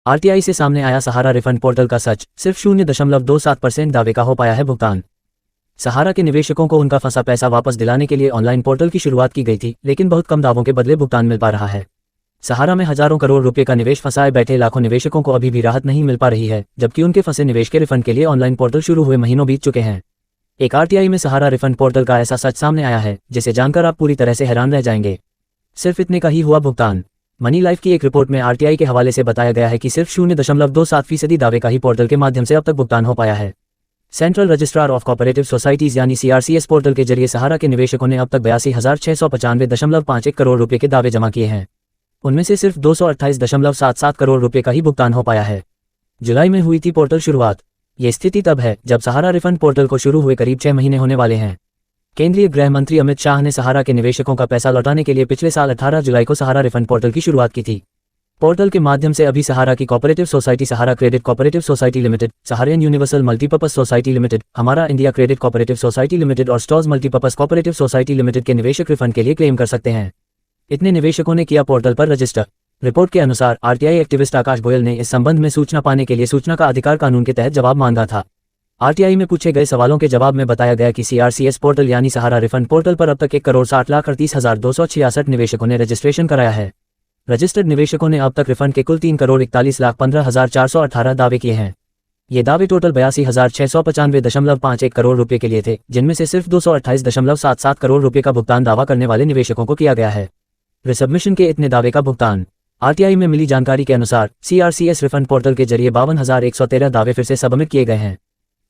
RTI से सामने आया सहारा रिफंड पोर्टल का सच, सिर्फ 0.27% दावे का हो पाया है भुगतान। सहारा के निवेशकों को उनका फंसा पैसा वापस दिलाने के लिए ऑनलाइन पोर्टल की शुरुआत की गई थी, लेकिन बहुत कम दावों के बदले भुगतान मिल पा रहा है। सहारा में हजारों करोड़ रुपए का निवेश फंसाए बैठे लाखों निवेशकों को अभी भी राहत नहीं मिल पा रही है, जबकि उनके फंसे निवेश के रिफंड के लिए ऑनलाइन पोर्टल शुरू हुए महीनों बीत चुके हैं। एक आरटीआई में सहारा रिफंड पोर्टल का ऐसा सच सामने आया है जिसे जानकर आप पूरी तरह से हैरान रह जाएंगे। सिर्फ इतने का ही हुआ भुगतान। मनी लाइफ की एक रिपोर्ट में आरटीआई के हवाले से बताया गया है कि सिर्फ 0.27% दावे का ही पोर्टल के माध्यम से अब तक भुगतान हो पाया है। Central registrar of cooperative societies यानी सीआरसीएस पोर्टल के जरिए सहारा के निवेशकों ने अब तक 82,695.51 करोड़ रुपए के दावे जमा किए हैं। उनमें से सिर्फ 228.77 करोड़ रुपए का ही भुगतान हो पाया है। जुलाई में हुई थी पोर्टल शुरुआत। ये स्थिति तब है जब सहारा रिफंड पोर्टल को शुरू हुए करीब 6 महीने होने वाले हैं। केंद्रीय गृह मंत्री अमित शाह ने सहारा के निवेशकों का पैसा लौटाने के लिए पिछले साल 18 जुलाई को सहारा रिफंड पोर्टल की शुरुआत की थी। पोर्टल के माध्यम से अभी सहारा की cooperative society Sahara credit cooperative society limited, Saharayan universal multipurpose society limited, Humara India credit cooperative society limited और stars multipurpose cooperative society limited के निवेशक रिफंड के लिए क्लेम कर सकते हैं। इतने निवेशकों ने किया पोर्टल पर रजिस्टर। रिपोर्ट के अनुसार आरटीआई एक्टिविस्ट आकाश गोयल ने इस संबंध में सूचना पाने के लिए सूचना का अधिकार कानून के तहत जवाब मांगा था। आरटीआई में पूछे गए सवालों के जवाब में बताया गया कि सीआरसीएस पोर्टल यानी सहारा रिफंड पोर्टल पर अब तक 1,60,38,266 ने रजिस्ट्रेशन कराया है। रजिस्टर्ड निवेशकों ने अब तक रिफंड के कुल 3,41,15,418 दावे किए हैं। ये दावे टोटल 82,695.51 करोड़ रुपए के लिए थे, जिनमें से सिर्फ 228.77 करोड़ रुपए का भुगतान दावा करने वाले निवेशकों को किया गया है। रिसबमिशन के इतने दावे का भुगतान। आरटीआई में मिली जानकारी के अनुसार सीआरसीएस रिफंड पोर्टल के जरिए 52,113 दावे फिर से सबमिट किए गए हैं।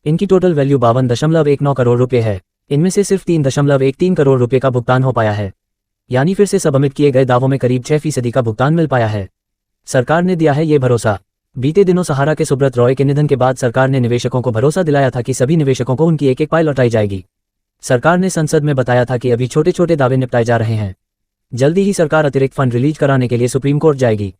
इनकी टोटल वैल्यू 52.19 करोड़ रुपए है। इनमें से सिर्फ 3.13 करोड़ रुपए का भुगतान हो पाया है, यानी फिर से सबमिट किए गए दावों में करीब 6% का भुगतान मिल पाया है। सरकार ने दिया है ये भरोसा। बीते दिनों सहारा के सुब्रत रॉय के निधन के बाद सरकार ने निवेशकों को भरोसा दिलाया था कि सभी निवेशकों को उनकी एक एक पाई लौटाई जाएगी। सरकार ने संसद में बताया था कि अभी छोटे छोटे दावे निपटाए जा रहे हैं। जल्दी ही सरकार अतिरिक्त फंड रिलीज कराने के लिए सुप्रीम कोर्ट जाएगी।